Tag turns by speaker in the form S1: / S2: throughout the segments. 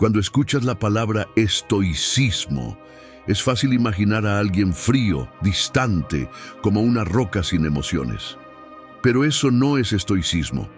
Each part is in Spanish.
S1: Cuando escuchas la palabra estoicismo, es fácil imaginar a alguien frío, distante, como una roca sin emociones. Pero eso no es estoicismo.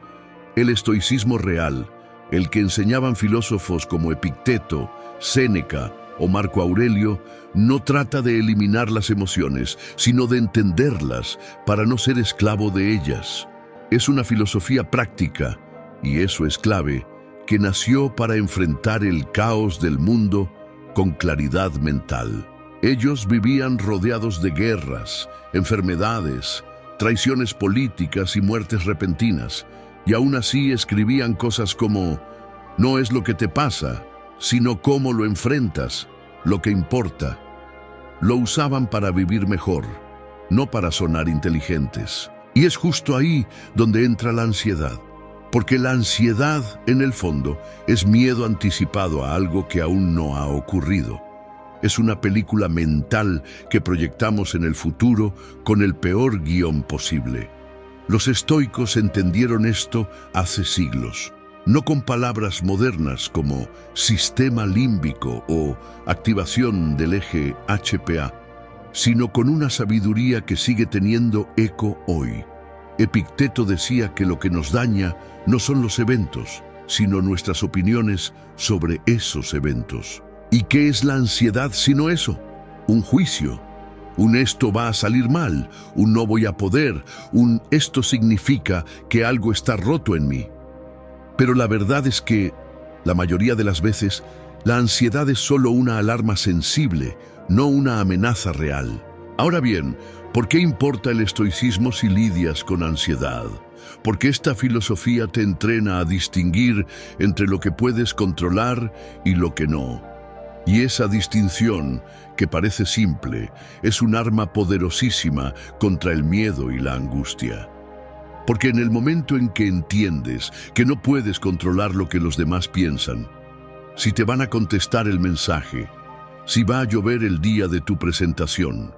S1: El estoicismo real, el que enseñaban filósofos como Epicteto, Séneca o Marco Aurelio, no trata de eliminar las emociones, sino de entenderlas para no ser esclavo de ellas. Es una filosofía práctica, y eso es clave, que nació para enfrentar el caos del mundo con claridad mental. Ellos vivían rodeados de guerras, enfermedades, traiciones políticas y muertes repentinas, y aún así escribían cosas como: no es lo que te pasa, sino cómo lo enfrentas, lo que importa. Lo usaban para vivir mejor, no para sonar inteligentes. Y es justo ahí donde entra la ansiedad. Porque la ansiedad, en el fondo, es miedo anticipado a algo que aún no ha ocurrido. Es una película mental que proyectamos en el futuro con el peor guión posible. Los estoicos entendieron esto hace siglos, no con palabras modernas como sistema límbico o activación del eje HPA, sino con una sabiduría que sigue teniendo eco hoy. Epicteto decía que lo que nos daña no son los eventos, sino nuestras opiniones sobre esos eventos. ¿Y qué es la ansiedad sino eso? Un juicio, un esto va a salir mal, un no voy a poder, un esto significa que algo está roto en mí. Pero la verdad es que, la mayoría de las veces, la ansiedad es solo una alarma sensible, no una amenaza real. Ahora bien, ¿por qué importa el estoicismo si lidias con ansiedad? Porque esta filosofía te entrena a distinguir entre lo que puedes controlar y lo que no. Y esa distinción, que parece simple, es un arma poderosísima contra el miedo y la angustia. Porque en el momento en que entiendes que no puedes controlar lo que los demás piensan, si te van a contestar el mensaje, si va a llover el día de tu presentación,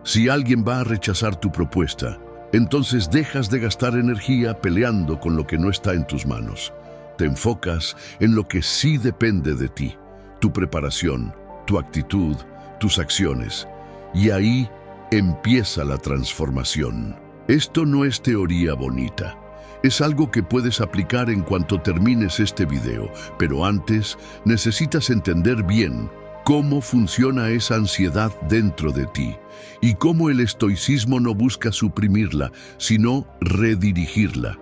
S1: si alguien va a rechazar tu propuesta, entonces dejas de gastar energía peleando con lo que no está en tus manos. Te enfocas en lo que sí depende de ti, tu preparación, tu actitud, tus acciones. Y ahí empieza la transformación. Esto no es teoría bonita. Es algo que puedes aplicar en cuanto termines este video, pero antes necesitas entender bien cómo funciona esa ansiedad dentro de ti y cómo el estoicismo no busca suprimirla, sino redirigirla.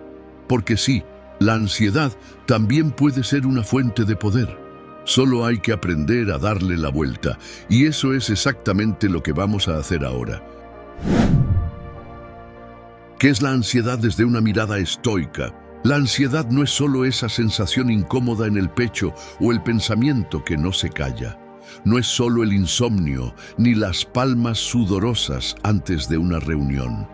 S1: Porque sí, la ansiedad también puede ser una fuente de poder. Solo hay que aprender a darle la vuelta, y eso es exactamente lo que vamos a hacer ahora. ¿Qué es la ansiedad desde una mirada estoica? La ansiedad no es solo esa sensación incómoda en el pecho o el pensamiento que no se calla. No es solo el insomnio, ni las palmas sudorosas antes de una reunión.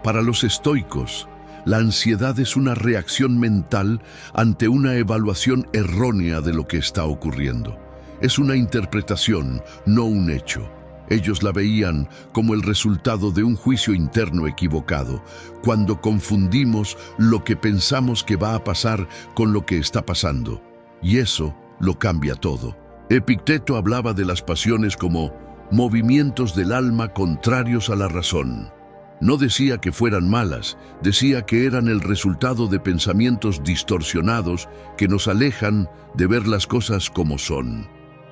S1: Para los estoicos, la ansiedad es una reacción mental ante una evaluación errónea de lo que está ocurriendo. Es una interpretación, no un hecho. Ellos la veían como el resultado de un juicio interno equivocado, cuando confundimos lo que pensamos que va a pasar con lo que está pasando. Y eso lo cambia todo. Epicteto hablaba de las pasiones como movimientos del alma contrarios a la razón. No decía que fueran malas, decía que eran el resultado de pensamientos distorsionados que nos alejan de ver las cosas como son.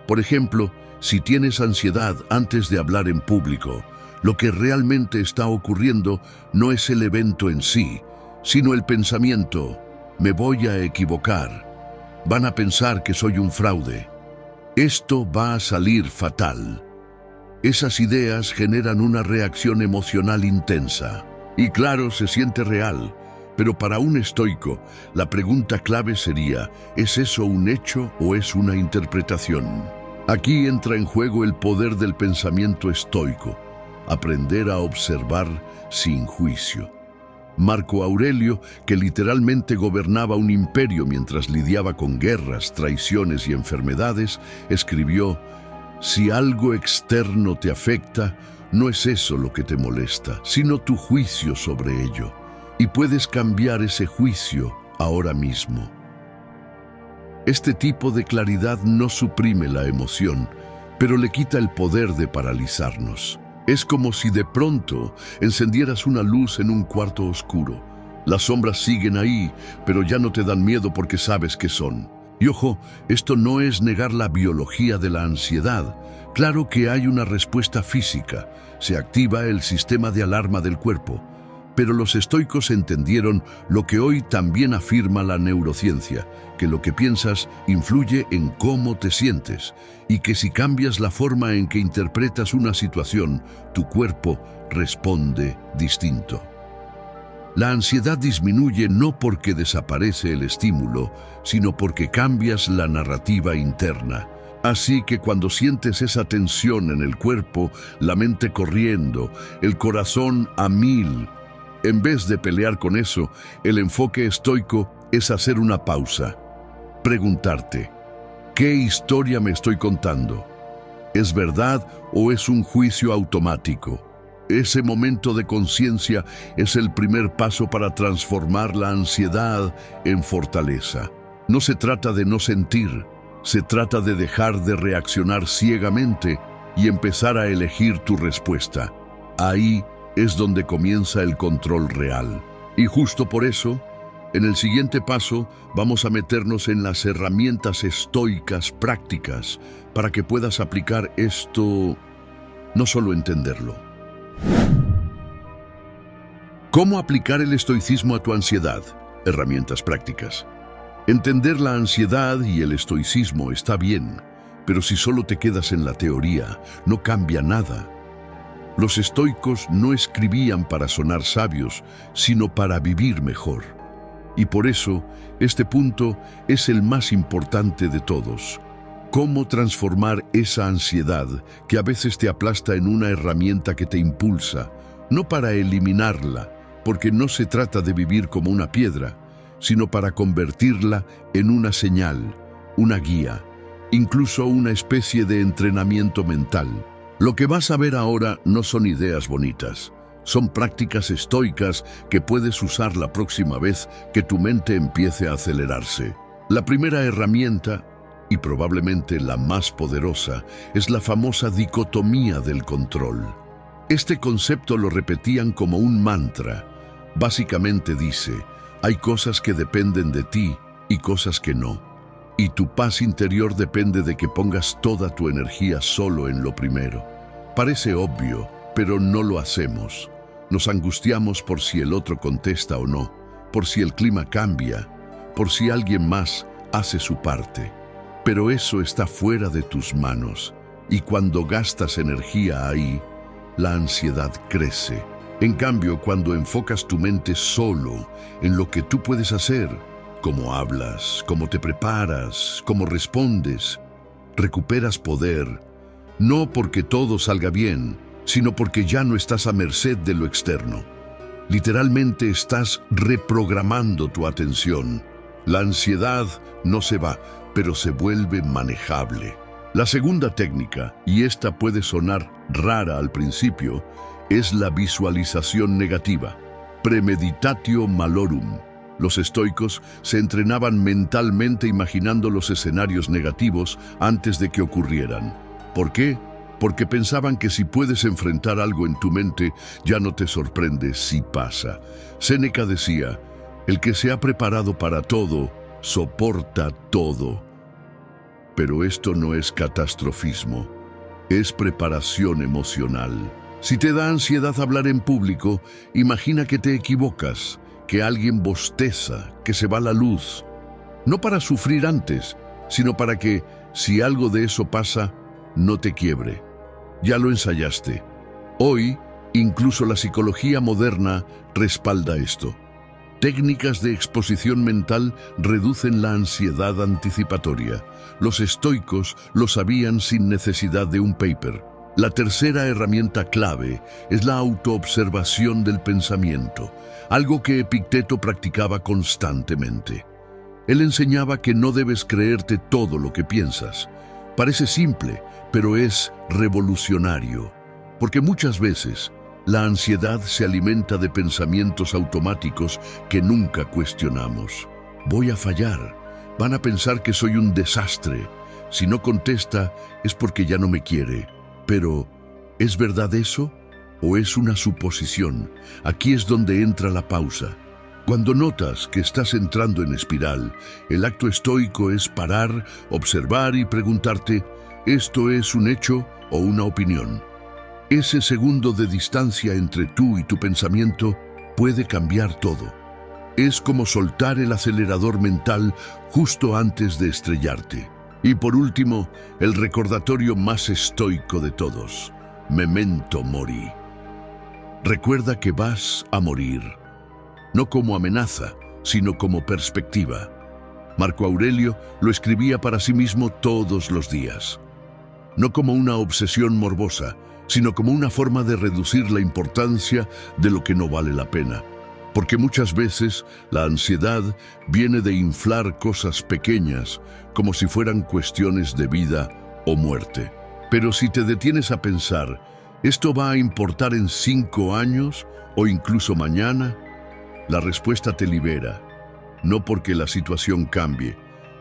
S1: Por ejemplo, si tienes ansiedad antes de hablar en público, lo que realmente está ocurriendo no es el evento en sí, sino el pensamiento: me voy a equivocar, van a pensar que soy un fraude, esto va a salir fatal. Esas ideas generan una reacción emocional intensa. Y claro, se siente real, pero para un estoico, la pregunta clave sería: ¿es eso un hecho o es una interpretación? Aquí entra en juego el poder del pensamiento estoico, aprender a observar sin juicio. Marco Aurelio, que literalmente gobernaba un imperio mientras lidiaba con guerras, traiciones y enfermedades, escribió: si algo externo te afecta, no es eso lo que te molesta, sino tu juicio sobre ello. Y puedes cambiar ese juicio ahora mismo. Este tipo de claridad no suprime la emoción, pero le quita el poder de paralizarnos. Es como si de pronto encendieras una luz en un cuarto oscuro. Las sombras siguen ahí, pero ya no te dan miedo porque sabes qué son. Y ojo, esto no es negar la biología de la ansiedad. Claro que hay una respuesta física, se activa el sistema de alarma del cuerpo. Pero los estoicos entendieron lo que hoy también afirma la neurociencia, que lo que piensas influye en cómo te sientes, y que si cambias la forma en que interpretas una situación, tu cuerpo responde distinto. La ansiedad disminuye no porque desaparece el estímulo, sino porque cambias la narrativa interna. Así que cuando sientes esa tensión en el cuerpo, la mente corriendo, el corazón a 1000, en vez de pelear con eso, el enfoque estoico es hacer una pausa. Preguntarte, ¿qué historia me estoy contando? ¿Es verdad o es un juicio automático? Ese momento de conciencia es el primer paso para transformar la ansiedad en fortaleza. No se trata de no sentir, se trata de dejar de reaccionar ciegamente y empezar a elegir tu respuesta. Ahí es donde comienza el control real. Y justo por eso, en el siguiente paso, vamos a meternos en las herramientas estoicas prácticas para que puedas aplicar esto, no solo entenderlo. ¿Cómo aplicar el estoicismo a tu ansiedad? Herramientas prácticas. Entender la ansiedad y el estoicismo está bien, pero si solo te quedas en la teoría, no cambia nada. Los estoicos no escribían para sonar sabios, sino para vivir mejor. Y por eso, este punto es el más importante de todos. ¿Cómo transformar esa ansiedad que a veces te aplasta en una herramienta que te impulsa? No para eliminarla, porque no se trata de vivir como una piedra, sino para convertirla en una señal, una guía, incluso una especie de entrenamiento mental. Lo que vas a ver ahora no son ideas bonitas, son prácticas estoicas que puedes usar la próxima vez que tu mente empiece a acelerarse. La primera herramienta, y probablemente la más poderosa, es la famosa dicotomía del control. Este concepto lo repetían como un mantra. Básicamente dice, hay cosas que dependen de ti y cosas que no. Y tu paz interior depende de que pongas toda tu energía solo en lo primero. Parece obvio, pero no lo hacemos. Nos angustiamos por si el otro contesta o no, por si el clima cambia, por si alguien más hace su parte. Pero eso está fuera de tus manos, y cuando gastas energía ahí, la ansiedad crece. En cambio, cuando enfocas tu mente solo en lo que tú puedes hacer, cómo hablas, cómo te preparas, cómo respondes, recuperas poder, no porque todo salga bien, sino porque ya no estás a merced de lo externo. Literalmente estás reprogramando tu atención. La ansiedad no se va, pero se vuelve manejable. La segunda técnica, y esta puede sonar rara al principio, es la visualización negativa, premeditatio malorum. Los estoicos se entrenaban mentalmente imaginando los escenarios negativos antes de que ocurrieran. ¿Por qué? Porque pensaban que si puedes enfrentar algo en tu mente, ya no te sorprende si pasa. Séneca decía, el que se ha preparado para todo, soporta todo. Pero esto no es catastrofismo, es preparación emocional. Si te da ansiedad hablar en público, imagina que te equivocas, que alguien bosteza, que se va la luz. No para sufrir antes, sino para que, si algo de eso pasa, no te quiebre. Ya lo ensayaste. Hoy, incluso la psicología moderna respalda esto. Técnicas de exposición mental reducen la ansiedad anticipatoria. Los estoicos lo sabían sin necesidad de un paper. La tercera herramienta clave es la autoobservación del pensamiento, algo que Epicteto practicaba constantemente. Él enseñaba que no debes creerte todo lo que piensas. Parece simple, pero es revolucionario, porque muchas veces la ansiedad se alimenta de pensamientos automáticos que nunca cuestionamos. Voy a fallar, Van a pensar que soy un desastre. Si no contesta es porque ya no me quiere. Pero, ¿es verdad eso? ¿O es una suposición? Aquí es donde entra la pausa. Cuando notas que estás entrando en espiral, el acto estoico es parar, observar y preguntarte, ¿esto es un hecho o una opinión? Ese segundo de distancia entre tú y tu pensamiento puede cambiar todo. Es como soltar el acelerador mental justo antes de estrellarte. Y por último, el recordatorio más estoico de todos, memento mori. Recuerda que vas a morir, no como amenaza, sino como perspectiva. Marco Aurelio lo escribía para sí mismo todos los días. No como una obsesión morbosa, sino como una forma de reducir la importancia de lo que no vale la pena. Porque muchas veces la ansiedad viene de inflar cosas pequeñas como si fueran cuestiones de vida o muerte. Pero si te detienes a pensar, ¿esto va a importar en 5 años o incluso mañana? La respuesta te libera, no porque la situación cambie,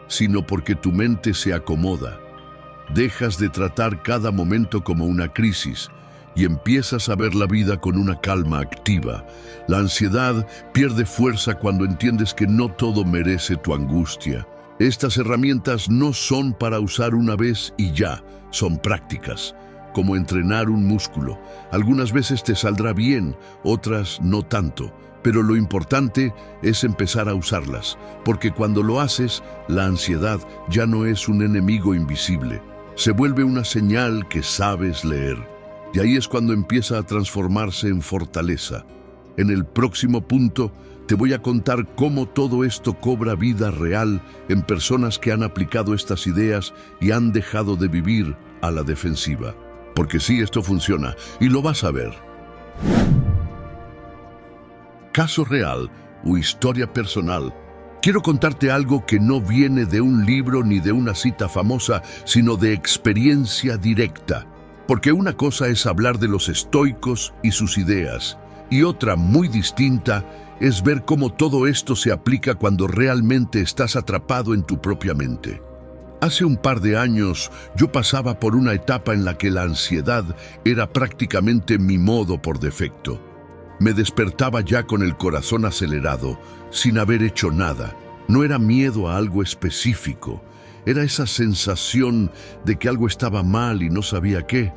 S1: sino porque tu mente se acomoda. Dejas de tratar cada momento como una crisis y empiezas a ver la vida con una calma activa. La ansiedad pierde fuerza cuando entiendes que no todo merece tu angustia. Estas herramientas no son para usar una vez y ya, son prácticas, como entrenar un músculo. Algunas veces te saldrá bien, otras no tanto, pero lo importante es empezar a usarlas, porque cuando lo haces, la ansiedad ya no es un enemigo invisible, se vuelve una señal que sabes leer. Y ahí es cuando empieza a transformarse en fortaleza. En el próximo punto te voy a contar cómo todo esto cobra vida real en personas que han aplicado estas ideas y han dejado de vivir a la defensiva. Porque sí, esto funciona y lo vas a ver. Caso real o historia personal. Quiero contarte algo que no viene de un libro ni de una cita famosa, sino de experiencia directa. Porque una cosa es hablar de los estoicos y sus ideas, y otra muy distinta es ver cómo todo esto se aplica cuando realmente estás atrapado en tu propia mente. Hace un par de años yo pasaba por una etapa en la que la ansiedad era prácticamente mi modo por defecto. Me despertaba ya con el corazón acelerado, sin haber hecho nada. No era miedo a algo específico. Era esa sensación de que algo estaba mal y no sabía qué.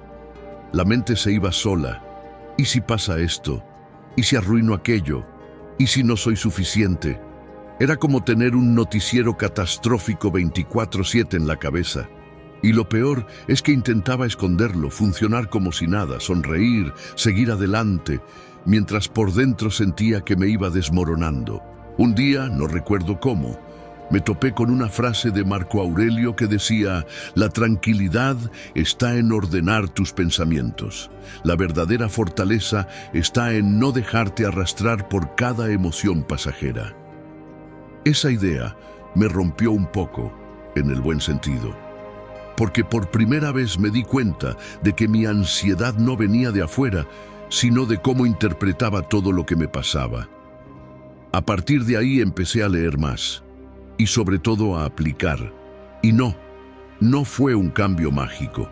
S1: La mente se iba sola. ¿Y si pasa esto? ¿Y si arruino aquello? ¿Y si no soy suficiente? Era como tener un noticiero catastrófico 24/7 en la cabeza. Y lo peor es que intentaba esconderlo, funcionar como si nada, sonreír, seguir adelante, mientras por dentro sentía que me iba desmoronando. Un día, no recuerdo cómo, me topé con una frase de Marco Aurelio que decía: la tranquilidad está en ordenar tus pensamientos. La verdadera fortaleza está en no dejarte arrastrar por cada emoción pasajera. Esa idea me rompió un poco, en el buen sentido, porque por primera vez me di cuenta de que mi ansiedad no venía de afuera, sino de cómo interpretaba todo lo que me pasaba. A partir de ahí empecé a leer más. Y sobre todo a aplicar. Y no fue un cambio mágico.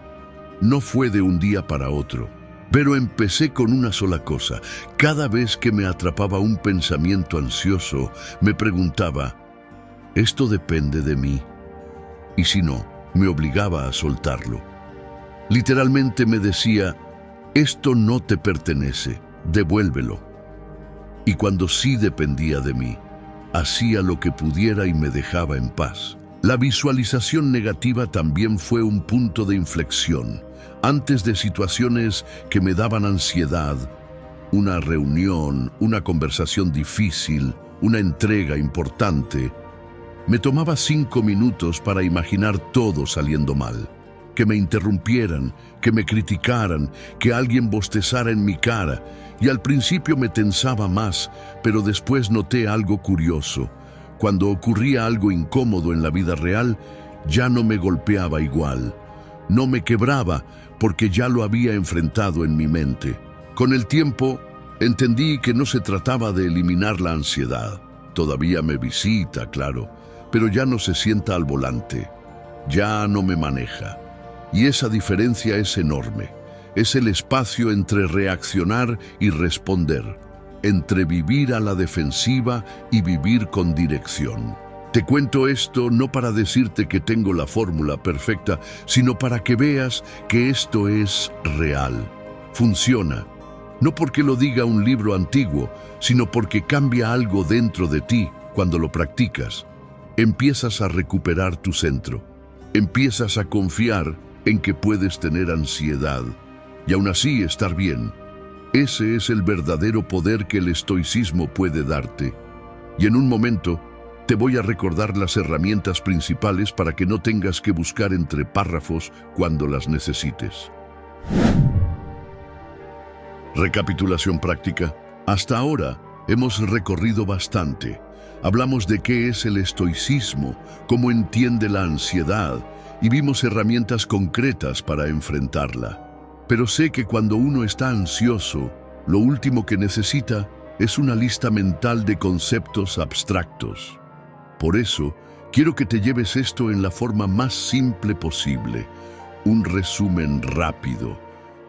S1: No fue de un día para otro. Pero empecé con una sola cosa. Cada vez que me atrapaba un pensamiento ansioso, me preguntaba, ¿esto depende de mí? Y si no, me obligaba a soltarlo. Literalmente me decía, esto no te pertenece, devuélvelo. Y cuando sí dependía de mí, hacía lo que pudiera y me dejaba en paz. La visualización negativa también fue un punto de inflexión. Antes de situaciones que me daban ansiedad, una reunión, una conversación difícil, una entrega importante, me tomaba 5 minutos para imaginar todo saliendo mal. Que me interrumpieran, que me criticaran, que alguien bostezara en mi cara. Y al principio me tensaba más, pero después noté algo curioso. Cuando ocurría algo incómodo en la vida real, ya no me golpeaba igual. No me quebraba, porque ya lo había enfrentado en mi mente. Con el tiempo, entendí que no se trataba de eliminar la ansiedad. Todavía me visita, claro, pero ya no se sienta al volante, ya no me maneja. Y esa diferencia es enorme. Es el espacio entre reaccionar y responder, entre vivir a la defensiva y vivir con dirección. Te cuento esto no para decirte que tengo la fórmula perfecta, sino para que veas que esto es real. Funciona. No porque lo diga un libro antiguo, sino porque cambia algo dentro de ti cuando lo practicas. Empiezas a recuperar tu centro. Empiezas a confiar en que puedes tener ansiedad y aún así estar bien. Ese es el verdadero poder que el estoicismo puede darte. Y en un momento te voy a recordar las herramientas principales para que no tengas que buscar entre párrafos cuando las necesites. Recapitulación práctica. Hasta ahora hemos recorrido bastante. Hablamos de qué es el estoicismo, cómo entiende la ansiedad y vimos herramientas concretas para enfrentarla. Pero sé que cuando uno está ansioso, lo último que necesita es una lista mental de conceptos abstractos. Por eso, quiero que te lleves esto en la forma más simple posible, un resumen rápido,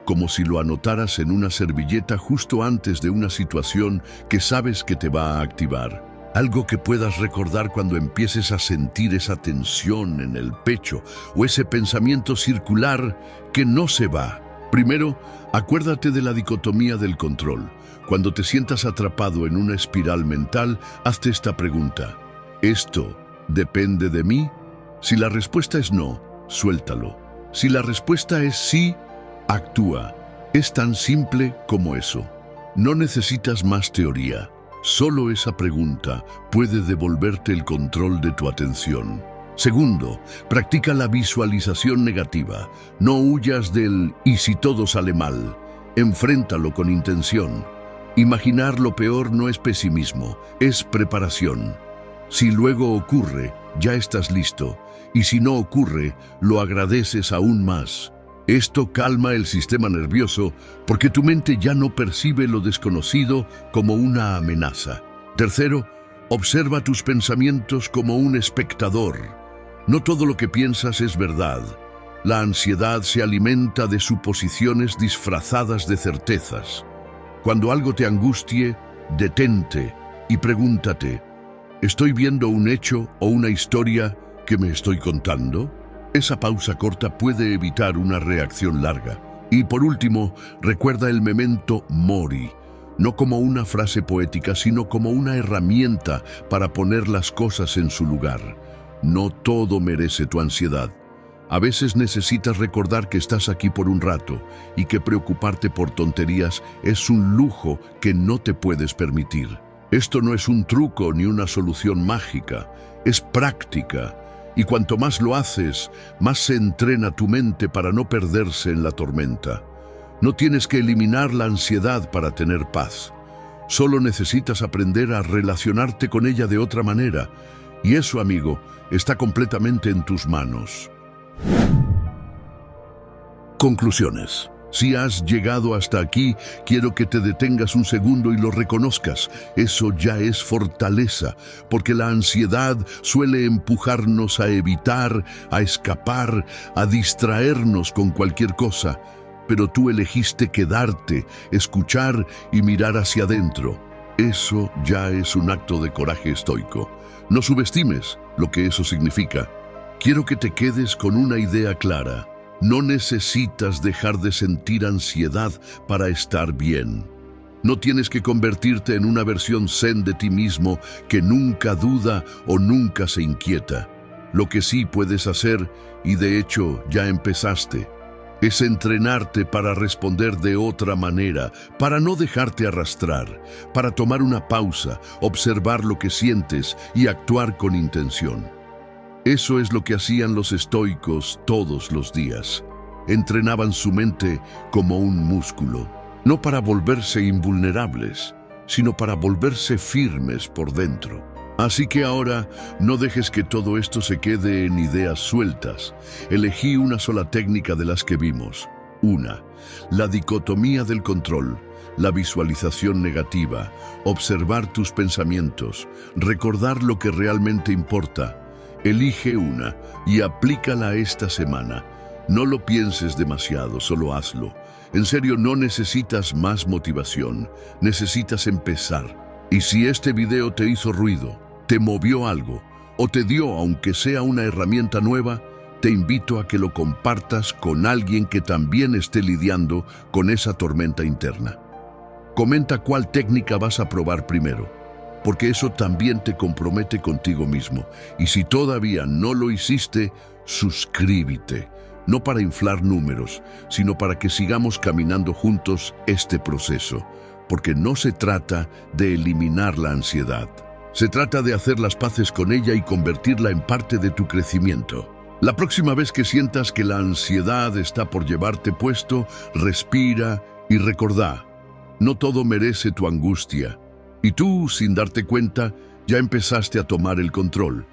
S1: como si lo anotaras en una servilleta justo antes de una situación que sabes que te va a activar. Algo que puedas recordar cuando empieces a sentir esa tensión en el pecho o ese pensamiento circular que no se va. Primero, acuérdate de la dicotomía del control. Cuando te sientas atrapado en una espiral mental, hazte esta pregunta. ¿Esto depende de mí? Si la respuesta es no, suéltalo. Si la respuesta es sí, actúa. Es tan simple como eso. No necesitas más teoría. Solo esa pregunta puede devolverte el control de tu atención. Segundo, practica la visualización negativa. No huyas del «y si todo sale mal». Enfréntalo con intención. Imaginar lo peor no es pesimismo, es preparación. Si luego ocurre, ya estás listo. Y si no ocurre, lo agradeces aún más. Esto calma el sistema nervioso porque tu mente ya no percibe lo desconocido como una amenaza. Tercero, observa tus pensamientos como un espectador. No todo lo que piensas es verdad. La ansiedad se alimenta de suposiciones disfrazadas de certezas. Cuando algo te angustie, detente y pregúntate, ¿estoy viendo un hecho o una historia que me estoy contando? Esa pausa corta puede evitar una reacción larga. Y por último, recuerda el memento mori, no como una frase poética, sino como una herramienta para poner las cosas en su lugar. No todo merece tu ansiedad. A veces necesitas recordar que estás aquí por un rato y que preocuparte por tonterías es un lujo que no te puedes permitir. Esto no es un truco ni una solución mágica, es práctica. Y cuanto más lo haces, más se entrena tu mente para no perderse en la tormenta. No tienes que eliminar la ansiedad para tener paz. Solo necesitas aprender a relacionarte con ella de otra manera. Y eso, amigo, está completamente en tus manos. Conclusiones. Si has llegado hasta aquí, quiero que te detengas un segundo y lo reconozcas. Eso ya es fortaleza, porque la ansiedad suele empujarnos a evitar, a escapar, a distraernos con cualquier cosa. Pero tú elegiste quedarte, escuchar y mirar hacia adentro. Eso ya es un acto de coraje estoico. No subestimes lo que eso significa. Quiero que te quedes con una idea clara. No necesitas dejar de sentir ansiedad para estar bien. No tienes que convertirte en una versión zen de ti mismo que nunca duda o nunca se inquieta. Lo que sí puedes hacer, y de hecho ya empezaste, es entrenarte para responder de otra manera, para no dejarte arrastrar, para tomar una pausa, observar lo que sientes y actuar con intención. Eso es lo que hacían los estoicos todos los días. Entrenaban su mente como un músculo, no para volverse invulnerables, sino para volverse firmes por dentro. Así que ahora no dejes que todo esto se quede en ideas sueltas. Elegí una sola técnica de las que vimos. Una, la dicotomía del control, la visualización negativa, observar tus pensamientos, recordar lo que realmente importa, Elige una y aplícala esta semana. No lo pienses demasiado, solo hazlo. En serio, no necesitas más motivación, necesitas empezar. Y si este video te hizo ruido, te movió algo, o te dio, aunque sea una herramienta nueva, te invito a que lo compartas con alguien que también esté lidiando con esa tormenta interna. Comenta cuál técnica vas a probar primero, porque eso también te compromete contigo mismo. Y si todavía no lo hiciste, suscríbete, no para inflar números, sino para que sigamos caminando juntos este proceso, porque no se trata de eliminar la ansiedad. Se trata de hacer las paces con ella y convertirla en parte de tu crecimiento. La próxima vez que sientas que la ansiedad está por llevarte puesto, respira y recordá, no todo merece tu angustia. Y tú, sin darte cuenta, ya empezaste a tomar el control.